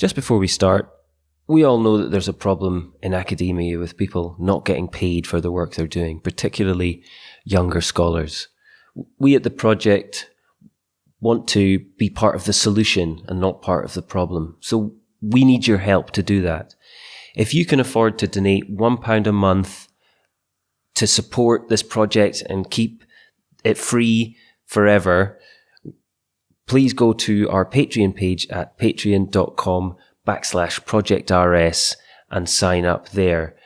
Just before we start, we all know that there's a problem in academia with people not getting paid for the work they're doing, particularly younger scholars. We at the project want to be part of the solution and not part of the problem. So we need your help to do that. If you can afford to donate £1 a month to support this project and keep it free forever, please go to our Patreon page at patreon.com/projectrs and sign up there.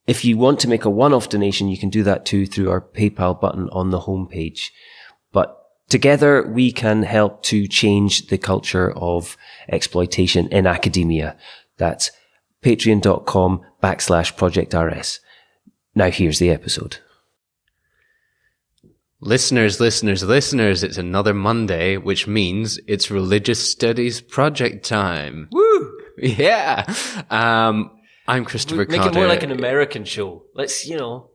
If you want to make a one-off donation, you can do that too through our PayPal button on the homepage. But together we can help to change the culture of exploitation in academia. That's patreon.com/projectrs. Now here's the episode. Listeners, it's another Monday, which means it's Religious Studies project time. Woo! Yeah! I'm Christopher Make Cotter. it more like an American show. Let's, you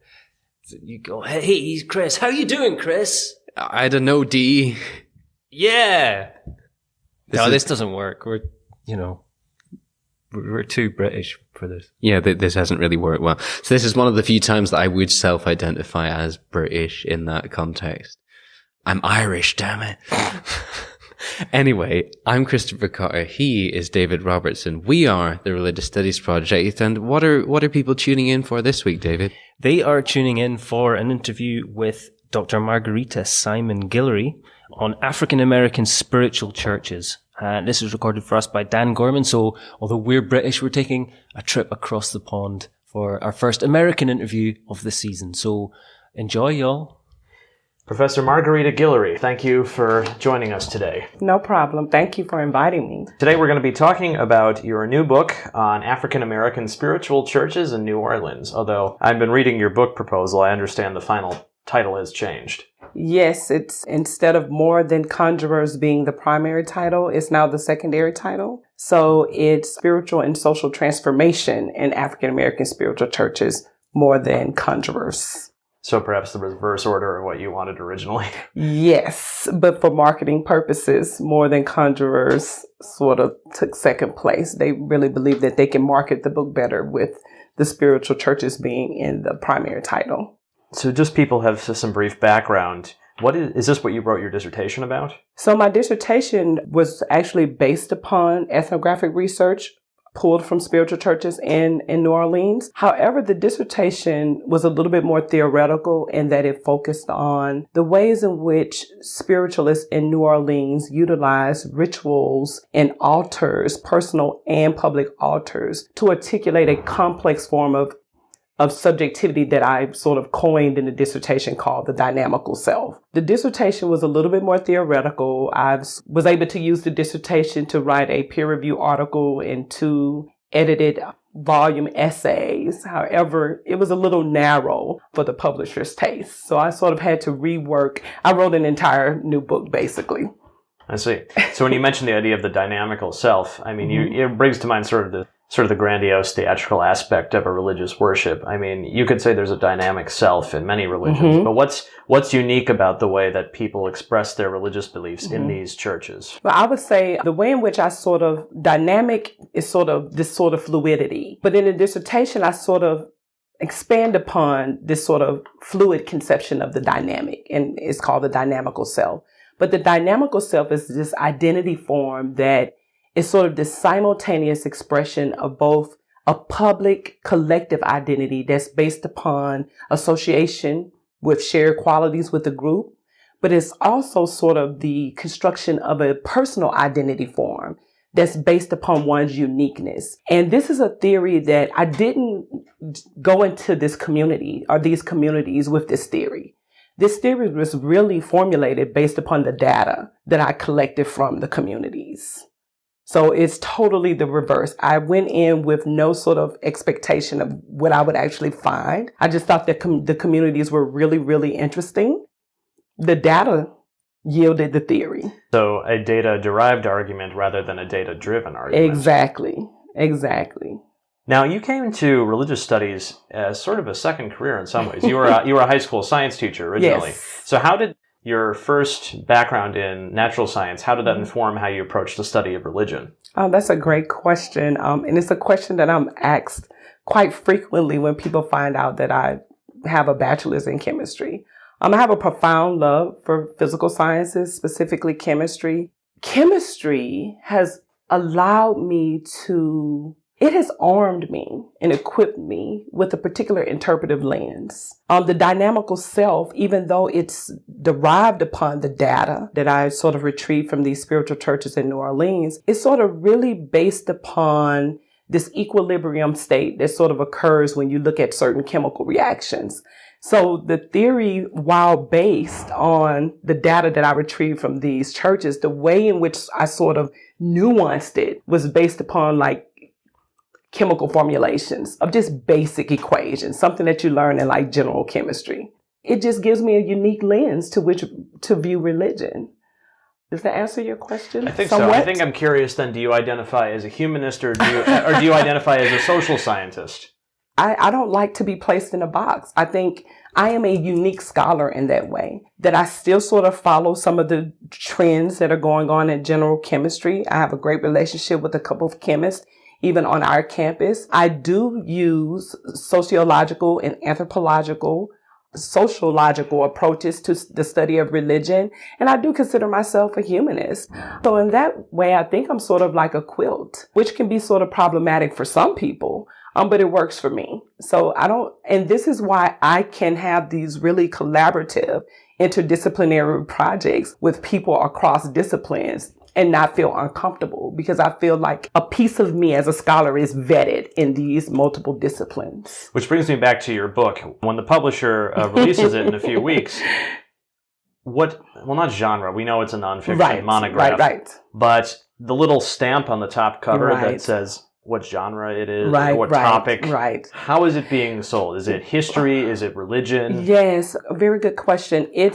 go, hey, Chris, how you doing, Chris? I don't know, D. Yeah! This doesn't work. We're too British for this. Yeah, this hasn't really worked well. So this is one of the few times that I would self-identify as British in that context. I'm Irish, damn it. Anyway, I'm Christopher Cotter. He is David Robertson. We are the Religious Studies Project. And what are people tuning in for this week, David? They are tuning in for an interview with Dr. Margarita Simon Guillory on African American spiritual churches. And this is recorded for us by Dan Gorman. So although we're British, we're taking a trip across the pond for our first American interview of the season. So enjoy, y'all. Professor Margarita Guillory, thank you for joining us today. No problem. Thank you for inviting me. Today we're going to be talking about your new book on African American spiritual churches in New Orleans. Although I've been reading your book proposal, I understand the final title has changed. Yes, it's instead of More Than Conjurers being the primary title, it's now the secondary title. So it's Spiritual and Social Transformation in African American Spiritual Churches, More Than Conjurers. So perhaps the reverse order of what you wanted originally. Yes, but for marketing purposes, More Than Conjurers sort of took second place. They really believe that they can market the book better with the spiritual churches being in the primary title. So just people have some brief background. What is this what you wrote your dissertation about? So my dissertation was actually based upon ethnographic research pulled from spiritual churches in New Orleans. However, the dissertation was a little bit more theoretical in that it focused on the ways in which spiritualists in New Orleans utilize rituals and altars, personal and public altars, to articulate a complex form of subjectivity that I sort of coined in the dissertation called the dynamical self. The dissertation was a little bit more theoretical. I was able to use the dissertation to write a peer-reviewed article and 2 edited volume essays. However, it was a little narrow for the publisher's taste. So I sort of had to rework. I wrote an entire new book, basically. I see. So when you mentioned the idea of the dynamical self, I mean, it brings to mind sort of the grandiose theatrical aspect of a religious worship. I mean, you could say there's a dynamic self in many religions, but what's unique about the way that people express their religious beliefs in these churches? Well, I would say the way in which dynamic is sort of this sort of fluidity. But in the dissertation, I sort of expand upon this sort of fluid conception of the dynamic, and it's called the dynamical self. But the dynamical self is this identity form that is sort of this simultaneous expression of both a public collective identity that's based upon association with shared qualities with the group, but it's also sort of the construction of a personal identity form that's based upon one's uniqueness. And this is a theory that I didn't go into this community or these communities with this theory. This theory was really formulated based upon the data that I collected from the communities. So it's totally the reverse. I went in with no sort of expectation of what I would actually find. I just thought that the communities were really, really interesting. The data yielded the theory. So a data-derived argument rather than a data-driven argument. Exactly. Now, you came to religious studies as sort of a second career in some ways. You were a high school science teacher originally. Yes. So how did your first background in natural science, how did that inform how you approached the study of religion? That's a great question. And it's a question that I'm asked quite frequently when people find out that I have a bachelor's in chemistry. I have a profound love for physical sciences, specifically chemistry. Chemistry has allowed me to, it has armed me and equipped me with a particular interpretive lens. The dynamical self, even though it's derived upon the data that I sort of retrieved from these spiritual churches in New Orleans, it's sort of really based upon this equilibrium state that sort of occurs when you look at certain chemical reactions. So the theory, while based on the data that I retrieved from these churches, the way in which I sort of nuanced it was based upon like chemical formulations of just basic equations, something that you learn in like general chemistry. It just gives me a unique lens to which to view religion. Does that answer your question? I think somewhat? so. I think I'm curious then, do you identify as a humanist or do you identify as a social scientist? I don't like to be placed in a box. I think I am a unique scholar in that way, that I still sort of follow some of the trends that are going on in general chemistry. I have a great relationship with a couple of chemists, even on our campus. I do use sociological and anthropological, sociological approaches to the study of religion, and I do consider myself a humanist. So in that way, I think I'm sort of like a quilt, which can be sort of problematic for some people. But it works for me. So and this is why I can have these really collaborative, interdisciplinary projects with people across disciplines and not feel uncomfortable, because I feel like a piece of me as a scholar is vetted in these multiple disciplines. Which brings me back to your book. When the publisher releases it in a few weeks, not genre, we know it's a nonfiction monograph, right. But the little stamp on the top cover that says what genre it is, what topic. Right. How is it being sold? Is it history? Is it religion? Yes, a very good question. It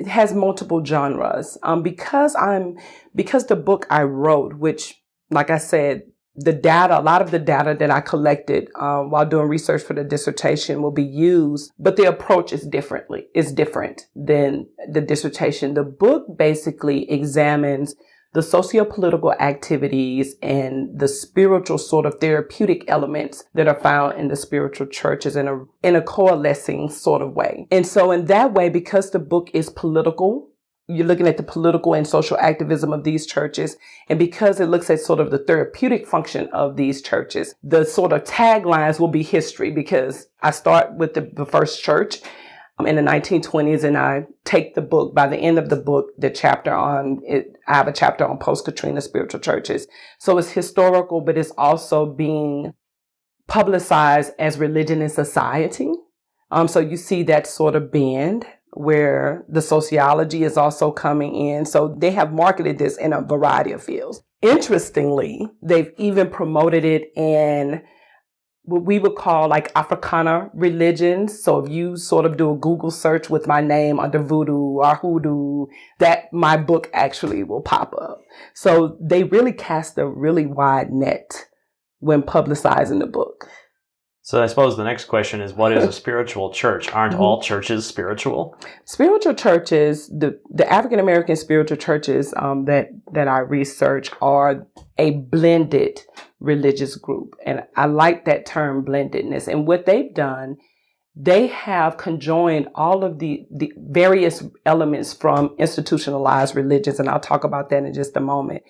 has multiple genres. Because the book I wrote, which, like I said, a lot of the data that I collected while doing research for the dissertation will be used, but the approach is different than the dissertation. The book basically examines the socio-political activities and the spiritual sort of therapeutic elements that are found in the spiritual churches in a coalescing sort of way. And so in that way, because the book is political, you're looking at the political and social activism of these churches. And because it looks at sort of the therapeutic function of these churches, the sort of taglines will be history, because I start with the first church in the 1920s, and I take the book, by the end of the book, I have a chapter on post-Katrina spiritual churches. So it's historical, but it's also being publicized as religion and society. So you see that sort of bend where the sociology is also coming in. So they have marketed this in a variety of fields. Interestingly, they've even promoted it in what we would call like Africana religions. So if you sort of do a Google search with my name under Voodoo or Hoodoo, that my book actually will pop up. So they really cast a really wide net when publicizing the book. So I suppose the next question is, what is a spiritual church? Aren't all churches spiritual? Spiritual churches, the African-American spiritual churches that I research are a blended religious group. And I like that term, blendedness. And what they've done, they have conjoined all of the various elements from institutionalized religions. And I'll talk about that in just a moment.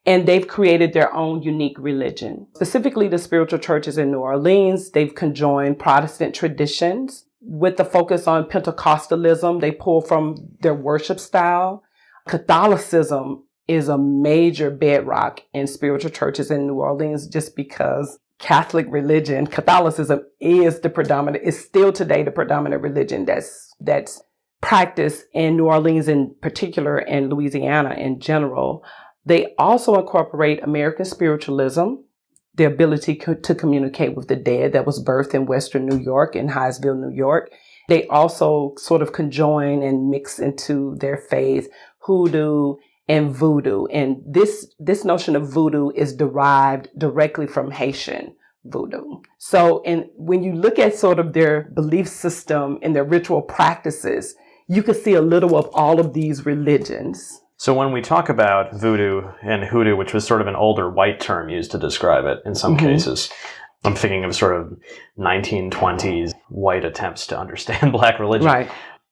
And they've created their own unique religion. Specifically, the spiritual churches in New Orleans, they've conjoined Protestant traditions with the focus on Pentecostalism. They pull from their worship style. Catholicism is a major bedrock in spiritual churches in New Orleans, just because Catholicism is still today the predominant religion that's practiced in New Orleans in particular, and Louisiana in general. They also incorporate American spiritualism, the ability to communicate with the dead that was birthed in Western New York, in Hyattsville, New York. They also sort of conjoin and mix into their faith hoodoo and voodoo. And this notion of voodoo is derived directly from Haitian voodoo. So, and when you look at sort of their belief system and their ritual practices, you can see a little of all of these religions. So when we talk about voodoo and hoodoo, which was sort of an older white term used to describe it in some cases, I'm thinking of sort of 1920s white attempts to understand black religion. Right.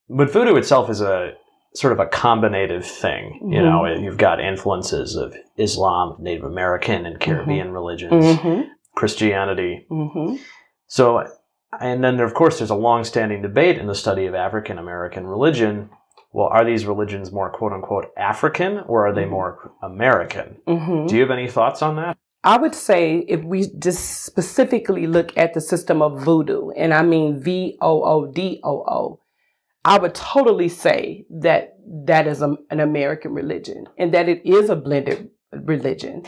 But voodoo itself is a sort of a combinative thing. You know, you've got influences of Islam, Native American and Caribbean religions, Christianity. So, and then of course there's a long-standing debate in the study of African American religion. Well, are these religions more quote unquote African or are they more American? Do you have any thoughts on that? I would say if we just specifically look at the system of voodoo, and I mean Voodoo, I would totally say that that is an American religion and that it is a blended religion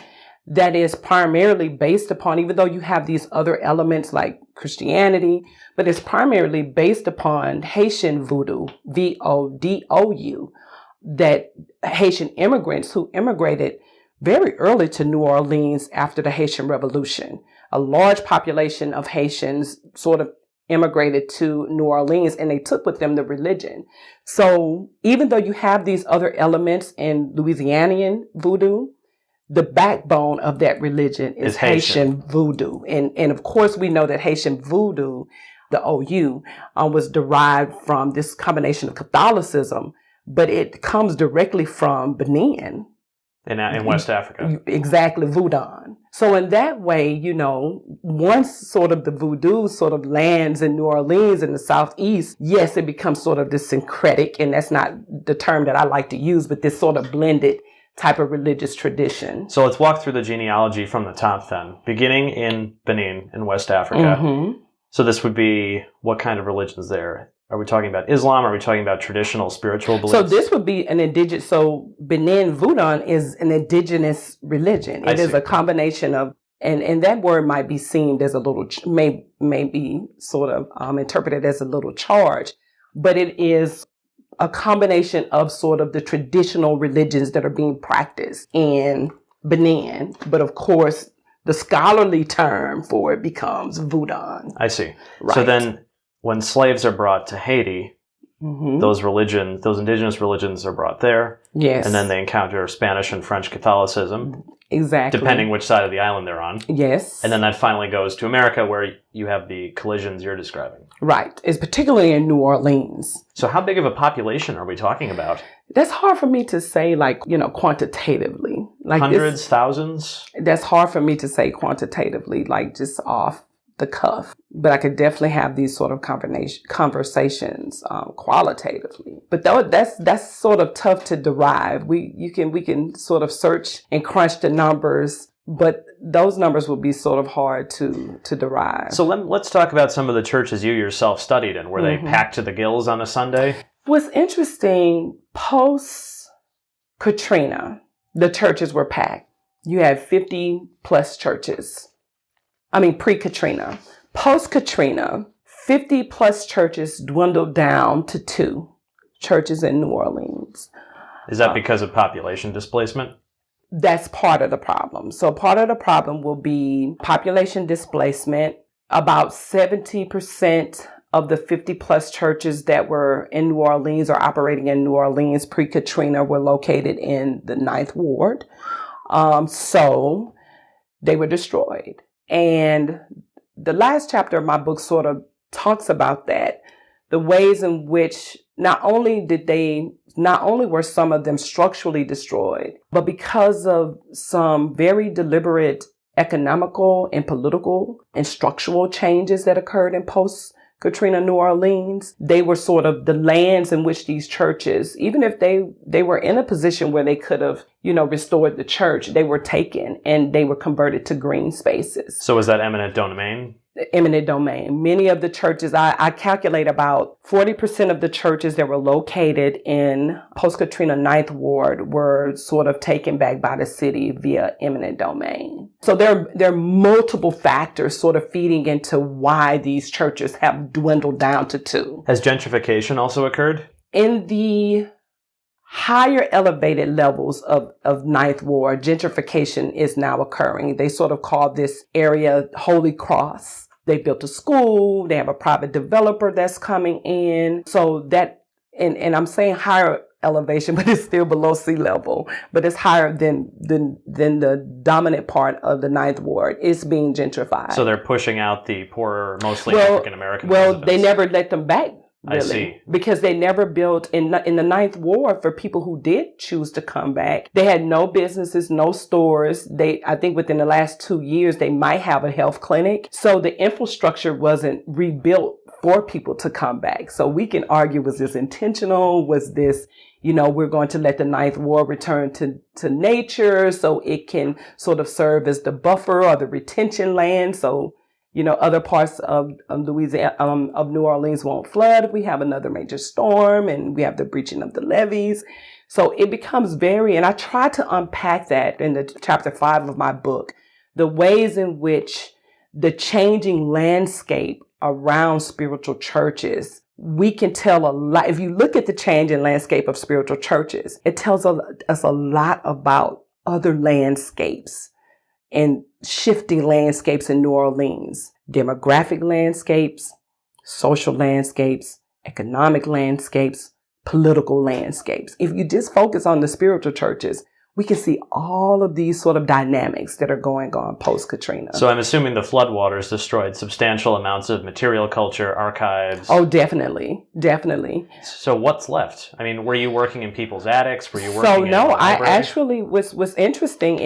that is primarily based upon, even though you have these other elements like Christianity, but it's primarily based upon Haitian Vodou, Vodou, that Haitian immigrants who immigrated very early to New Orleans after the Haitian Revolution. A large population of Haitians sort of immigrated to New Orleans and they took with them the religion. So even though you have these other elements in Louisianian voodoo, the backbone of that religion is Haitian voodoo. And of course we know that Haitian voodoo, the OU, was derived from this combination of Catholicism, but it comes directly from Benin. In West Africa. Exactly, Voodoo. So in that way, you know, once sort of the voodoo sort of lands in New Orleans in the Southeast, yes, it becomes sort of this syncretic, and that's not the term that I like to use, but this sort of blended type of religious tradition. So let's walk through the genealogy from the top then, beginning in Benin in West Africa. So this would be, what kind of religions there? Are we talking about Islam? Are we talking about traditional spiritual beliefs? So this would be an indigenous, so Benin Voodoo is an indigenous religion. It is a combination of, and that word might be seen as a little, may be sort of interpreted as a little charge, but it is a combination of sort of the traditional religions that are being practiced in Benin. But of course, the scholarly term for it becomes Voodoo. I see. Right. So then, when slaves are brought to Haiti, those indigenous religions are brought there. Yes. And then they encounter Spanish and French Catholicism. Exactly. Depending which side of the island they're on. Yes. And then that finally goes to America where you have the collisions you're describing. Right. It's particularly in New Orleans. So how big of a population are we talking about? That's hard for me to say, like, you know, quantitatively. Like hundreds, thousands? That's hard for me to say quantitatively, like just off the cuff, but I could definitely have these sort of conversations qualitatively. But that's sort of tough to derive. We can sort of search and crunch the numbers, but those numbers would be sort of hard to derive. So let's talk about some of the churches you yourself studied in. Were they packed to the gills on a Sunday? What's interesting, post Katrina, the churches were packed. You had 50 plus churches. Pre-Katrina. Post-Katrina, 50 plus churches dwindled down to 2 churches in New Orleans. Is that because of population displacement? That's part of the problem. So part of the problem will be population displacement. About 70% of the 50 plus churches that were in New Orleans or operating in New Orleans pre-Katrina were located in the 9th Ward. So they were destroyed. And the last chapter of my book sort of talks about that, the ways in which not only were some of them structurally destroyed, but because of some very deliberate economical and political and structural changes that occurred in post-Katrina New Orleans, they were sort of the lands in which these churches, even if they were in a position where they could have, restored the church, they were taken and they were converted to green spaces. So was that eminent domain? Eminent domain. Many of the churches, I calculate about 40% of the churches that were located in post-Katrina 9th Ward were sort of taken back by the city via eminent domain. So there are multiple factors sort of feeding into why these churches have dwindled down to 2. Has gentrification also occurred? In the higher elevated levels of 9th Ward, gentrification is now occurring. They sort of call this area Holy Cross. They built a school. They have a private developer that's coming in. So that, and I'm saying higher elevation, but it's still below sea level. But it's higher than the dominant part of the Ninth Ward. It's being gentrified. So they're pushing out the poorer, mostly African American residents. They never let them back. Really, I see. Because they never built in the Ninth Ward for people who did choose to come back. They had no businesses, no stores. I think within the last 2 years, they might have a health clinic. So the infrastructure wasn't rebuilt for people to come back. So we can argue, was this intentional? Was this, we're going to let the Ninth Ward return to nature so it can sort of serve as the buffer or the retention land. So other parts of Louisiana, of New Orleans won't flood if we have another major storm and we have the breaching of the levees. So it becomes and I try to unpack that in the chapter 5 of my book, the ways in which the changing landscape around spiritual churches, we can tell a lot. If you look at the changing landscape of spiritual churches, it tells us a lot about other landscapes and shifting landscapes in New Orleans, demographic landscapes, social landscapes, economic landscapes, political landscapes. If you just focus on the spiritual churches, we can see all of these sort of dynamics that are going on post-Katrina. So I'm assuming the floodwaters destroyed substantial amounts of material culture, archives. Oh, definitely. Definitely. So what's left? I mean, were you working in people's attics? Were you working in I actually, what's interesting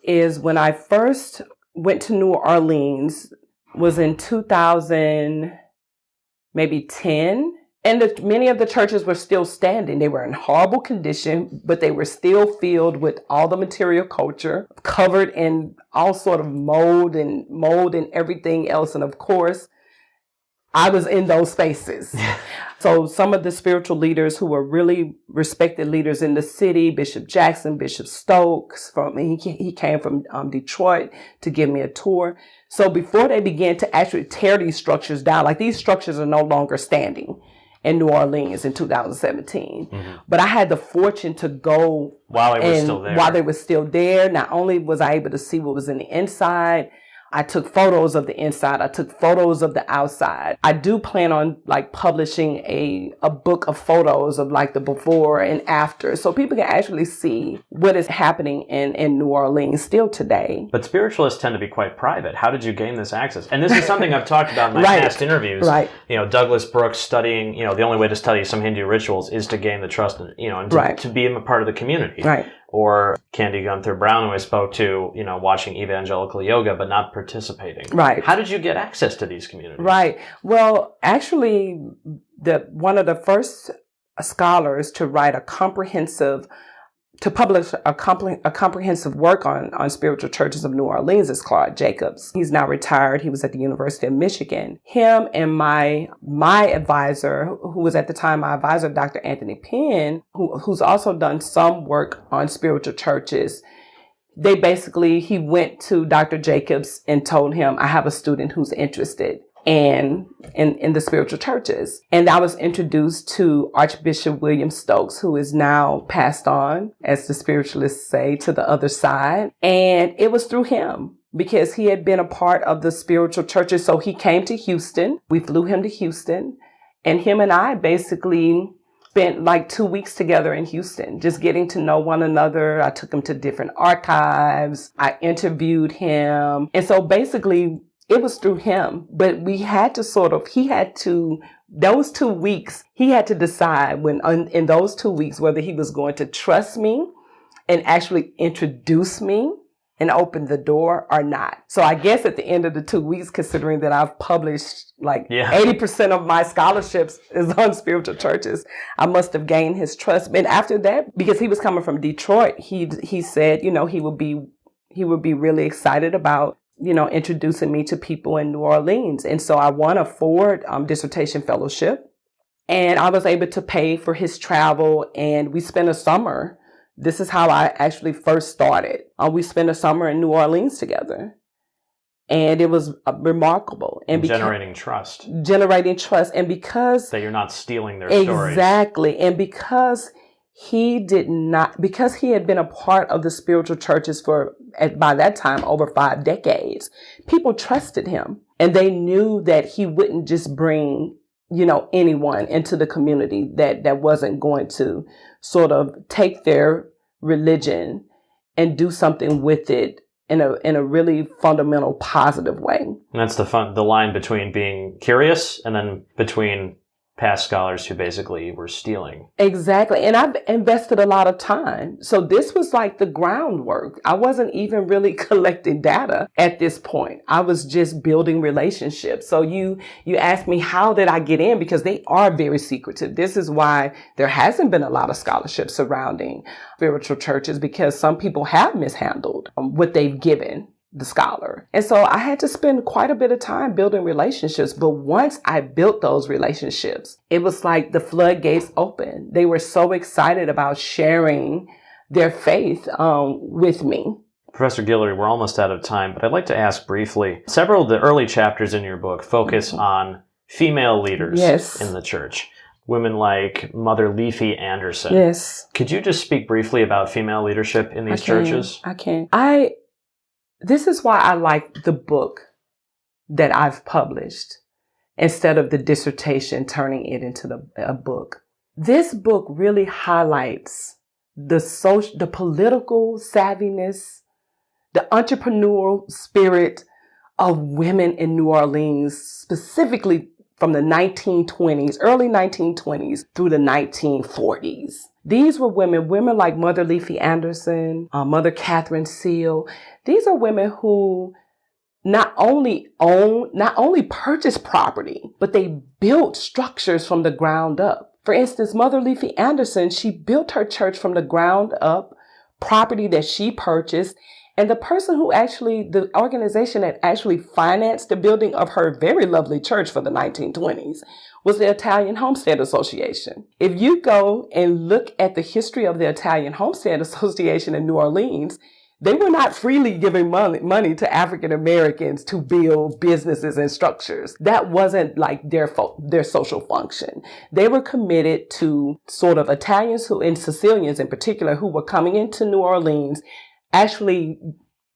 is when I first went to New Orleans was in 2000, maybe 10. And many of the churches were still standing. They were in horrible condition, but they were still filled with all the material culture, covered in all sort of mold and everything else. And of course, I was in those spaces. So some of the spiritual leaders who were really respected leaders in the city, Bishop Jackson, Bishop Stokes, he came from Detroit to give me a tour. So before they began to actually tear these structures down, like these structures are no longer standing in New Orleans in 2017. Mm-hmm. But I had the fortune to go while they were still there. Not only was I able to see what was in the inside, I took photos of the inside. I took photos of the outside. I do plan on publishing a book of photos of the before and after, so people can actually see what is happening in New Orleans still today. But spiritualists tend to be quite private. How did you gain this access? And this is something I've talked about in my past interviews. Right. Douglas Brooks studying, the only way to study some Hindu rituals is to gain the trust and, to be a part of the community. Right. Or Candy Gunther Brown, who I spoke to, watching evangelical yoga, but not participating. Right. How did you get access to these communities? Right. Well, actually, one of the first scholars to write to publish a comprehensive work on spiritual churches of New Orleans is Claude Jacobs. He's now retired. He was at the University of Michigan. Him and my advisor, who was at the time my advisor, Dr. Anthony Penn, who's also done some work on spiritual churches, he went to Dr. Jacobs and told him, I have a student who's interested in the spiritual churches. And I was introduced to Archbishop William Stokes, who is now passed on, as the spiritualists say, to the other side. And it was through him, because he had been a part of the spiritual churches. So he came to Houston. We flew him to Houston. And him and I basically spent 2 weeks together in Houston, just getting to know one another. I took him to different archives. I interviewed him. And so basically, it was through him, but those 2 weeks, he had to decide in those 2 weeks whether he was going to trust me and actually introduce me and open the door or not. So I guess at the end of the 2 weeks, considering that I've published 80% of my scholarships is on spiritual churches, I must have gained his trust. And after that, because he was coming from Detroit, he said, he would be really excited about introducing me to people in New Orleans. And so I won a Ford dissertation fellowship, and I was able to pay for his travel, and we spent a summer. This is how I actually first started. We spent a summer in New Orleans together, and it was remarkable. And generating trust. And because that you're not stealing their stories. Exactly. And because he had been a part of the spiritual churches by that time, over 5 decades, people trusted him. And they knew that he wouldn't just bring anyone into the community that wasn't going to sort of take their religion and do something with it in a really fundamental, positive way. And that's the line between being curious and then between past scholars who basically were stealing. Exactly. And I've invested a lot of time. So this was like the groundwork. I wasn't even really collecting data at this point. I was just building relationships. So you asked me, how did I get in? Because they are very secretive. This is why there hasn't been a lot of scholarship surrounding spiritual churches, because some people have mishandled what they've given the scholar. And so I had to spend quite a bit of time building relationships. But once I built those relationships, it was like the floodgates opened. They were so excited about sharing their faith with me. Professor Guillory, we're almost out of time, but I'd like to ask briefly, several of the early chapters in your book focus on female leaders in the church. Women like Mother Leafy Anderson. Yes. Could you just speak briefly about female leadership in these churches? I can. This is why I like the book that I've published instead of the dissertation, turning it into a book. This book really highlights the political savviness, the entrepreneurial spirit of women in New Orleans, specifically from the 1920s, early 1920s through the 1940s. These were women like Mother Leafy Anderson, Mother Catherine Seal. These are women who not only purchased property, but they built structures from the ground up. For instance, Mother Leafy Anderson, she built her church from the ground up, property that she purchased. And the organization that actually financed the building of her very lovely church for the 1920s was the Italian Homestead Association. If you go and look at the history of the Italian Homestead Association in New Orleans, they were not freely giving money to African Americans to build businesses and structures. That wasn't like their social function. They were committed to sort of Italians and Sicilians in particular who were coming into New Orleans, actually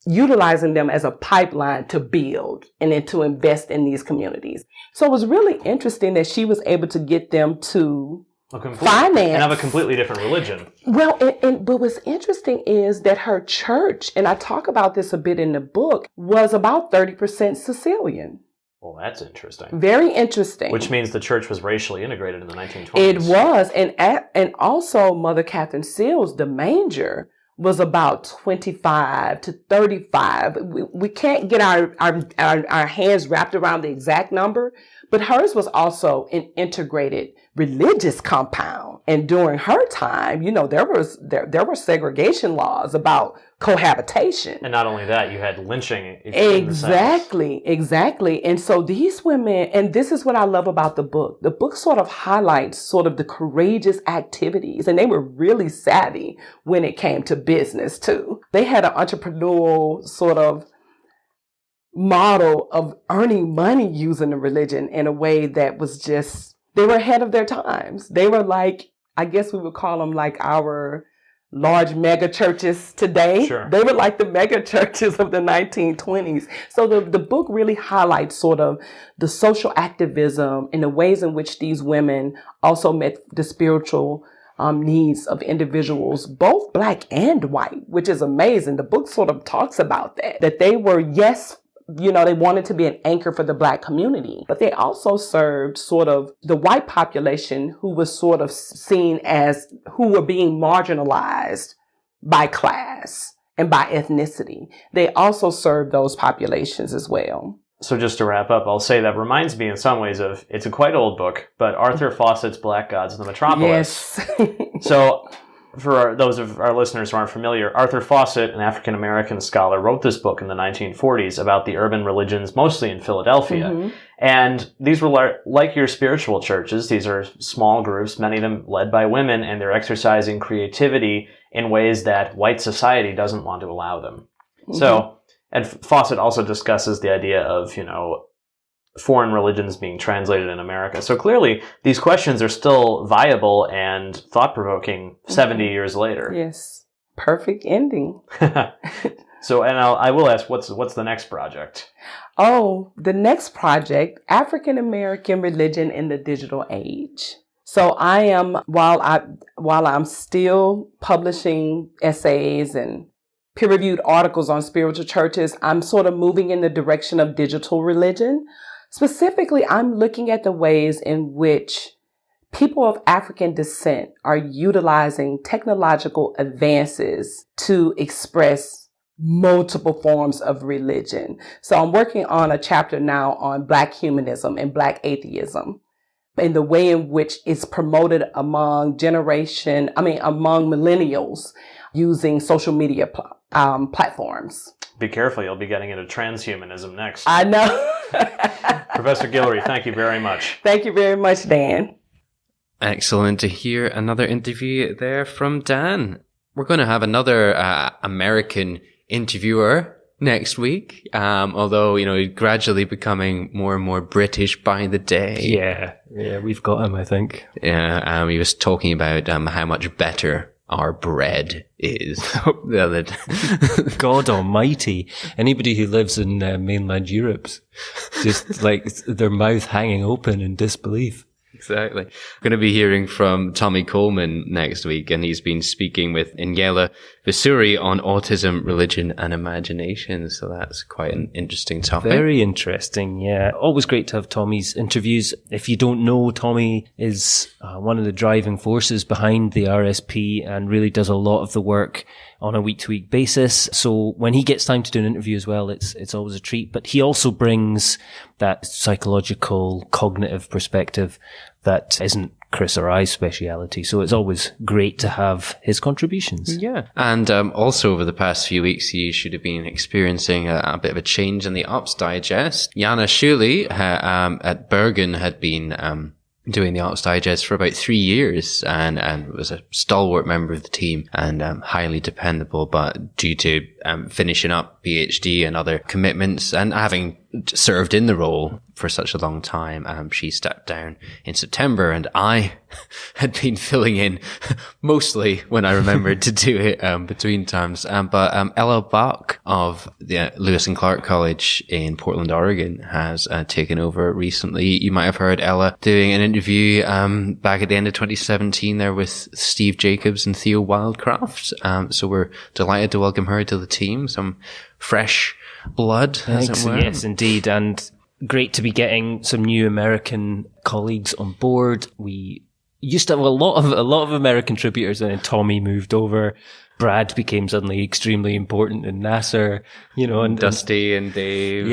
utilizing them as a pipeline to build and then to invest in these communities. So it was really interesting that she was able to get them to finance. And have a completely different religion. Well, but what's interesting is that her church, and I talk about this a bit in the book, was about 30% Sicilian. Well, that's interesting. Very interesting. Which means the church was racially integrated in the 1920s. It was. And also Mother Catherine Seals, the manger, was about 25 to 35. We can't get our hands wrapped around the exact number, but hers was also an integrated religious compound. And during her time, there were segregation laws about cohabitation. And not only that, you had lynching. Exactly. And so these women, and this is what I love about the book. The book sort of highlights sort of the courageous activities, and they were really savvy when it came to business too. They had an entrepreneurial sort of model of earning money using the religion in a way that was just, they were ahead of their times. They were like, I guess we would call them like our large mega churches today. Sure. They were like the mega churches of the 1920s. So the book really highlights sort of the social activism and the ways in which these women also met the spiritual needs of individuals, both black and white, which is amazing. The book sort of talks about that they were, they wanted to be an anchor for the black community, but they also served sort of the white population who was sort of seen as who were being marginalized by class and by ethnicity. They also served those populations as well. So just to wrap up, I'll say that reminds me in some ways of, it's a quite old book, but Arthur Fawcett's Black Gods in the Metropolis. Yes. So for those of our listeners who aren't familiar, Arthur Fawcett, an African-American scholar, wrote this book in the 1940s about the urban religions, mostly in Philadelphia. Mm-hmm. And these were like your spiritual churches. These are small groups, many of them led by women, and they're exercising creativity in ways that white society doesn't want to allow them. Mm-hmm. So, and Fawcett also discusses the idea of, foreign religions being translated in America. So clearly, these questions are still viable and thought-provoking 70 years later. Yes. Perfect ending. So, and I will ask, what's the next project? Oh, the next project, African American Religion in the Digital Age. So I am, while I'm still publishing essays and peer-reviewed articles on spiritual churches, I'm sort of moving in the direction of digital religion. Specifically, I'm looking at the ways in which people of African descent are utilizing technological advances to express multiple forms of religion. So I'm working on a chapter now on Black humanism and Black atheism, and the way in which it's promoted among millennials using social media platforms. Be careful, you'll be getting into transhumanism next. I know. Professor Guillory, thank you very much. Thank you very much, Dan. Excellent to hear another interview there from Dan. We're going to have another American interviewer next week, although, gradually becoming more and more British by the day. Yeah, we've got him, I think. Yeah, he was talking about how much better our bread is. God almighty. Anybody who lives in mainland Europe's just like their mouth hanging open in disbelief. Exactly. We're going to be hearing from Tommy Coleman next week, and he's been speaking with Ingela Visuri on autism, religion, and imagination. So that's quite an interesting topic. Very interesting, yeah. Always great to have Tommy's interviews. If you don't know, Tommy is one of the driving forces behind the RSP and really does a lot of the work on a week-to-week basis. So when he gets time to do an interview as well, it's always a treat. But he also brings that psychological, cognitive perspective that isn't Chris or I's speciality. So it's always great to have his contributions. Yeah. And also over the past few weeks, you should have been experiencing a bit of a change in the Ops Digest. Jana Schuli at Bergen had been doing the Ops Digest for about 3 years and was a stalwart member of the team and highly dependable, but due to finishing up PhD and other commitments and having served in the role for such a long time, she stepped down in September, and I had been filling in mostly when I remembered to do it between times. But Ella Bach of the Lewis and Clark College in Portland, Oregon has taken over recently. You might have heard Ella doing an interview back at the end of 2017 there with Steve Jacobs and Theo Wildcraft. So we're delighted to welcome her to the team. Some fresh blood, as it were. Yes, indeed. And great to be getting some new American colleagues on board. We used to have a lot of American contributors, and then Tommy moved over. Brad became suddenly extremely important in NASA, and Dusty and Dave.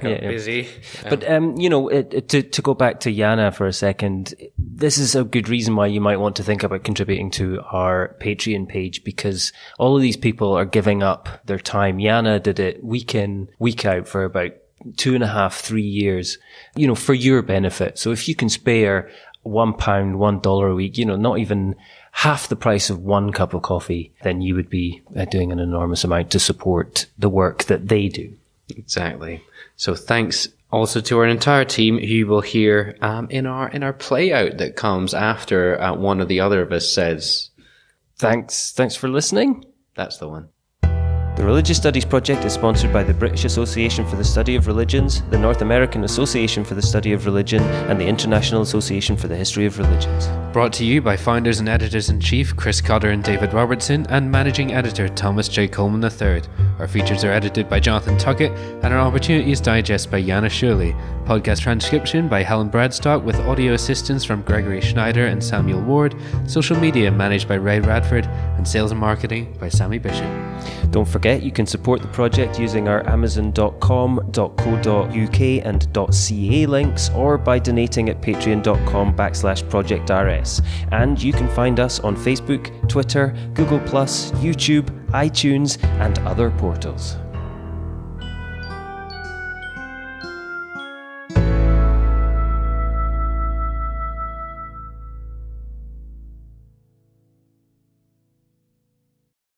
Got busy. But, to go back to Jana for a second, this is a good reason why you might want to think about contributing to our Patreon page, because all of these people are giving up their time. Jana did it week in, week out for about 2.5, 3 years, for your benefit. So if you can spare £1, $1 a week, not even half the price of one cup of coffee, then you would be doing an enormous amount to support the work that they do. Exactly. So thanks also to our entire team, who you will hear in our play out that comes after one or the other of us says. Thanks for listening. That's the one. The Religious Studies Project is sponsored by the British Association for the Study of Religions, the North American Association for the Study of Religion, and the International Association for the History of Religions. Brought to you by founders and editors-in-chief Chris Cotter and David Robertson, and managing editor Thomas J. Coleman III. Our features are edited by Jonathan Tuckett, and our Opportunities Digest by Jana Schuli. Podcast transcription by Helen Bradstock, with audio assistance from Gregory Schneider and Samuel Ward. Social media managed by Ray Radford, and sales and marketing by Sammy Bishop. Don't forget, you can support the project using our amazon.com, .co.uk and .ca links, or by donating at patreon.com/projectrs. And you can find us on Facebook, Twitter, Google+, YouTube, iTunes, and other portals.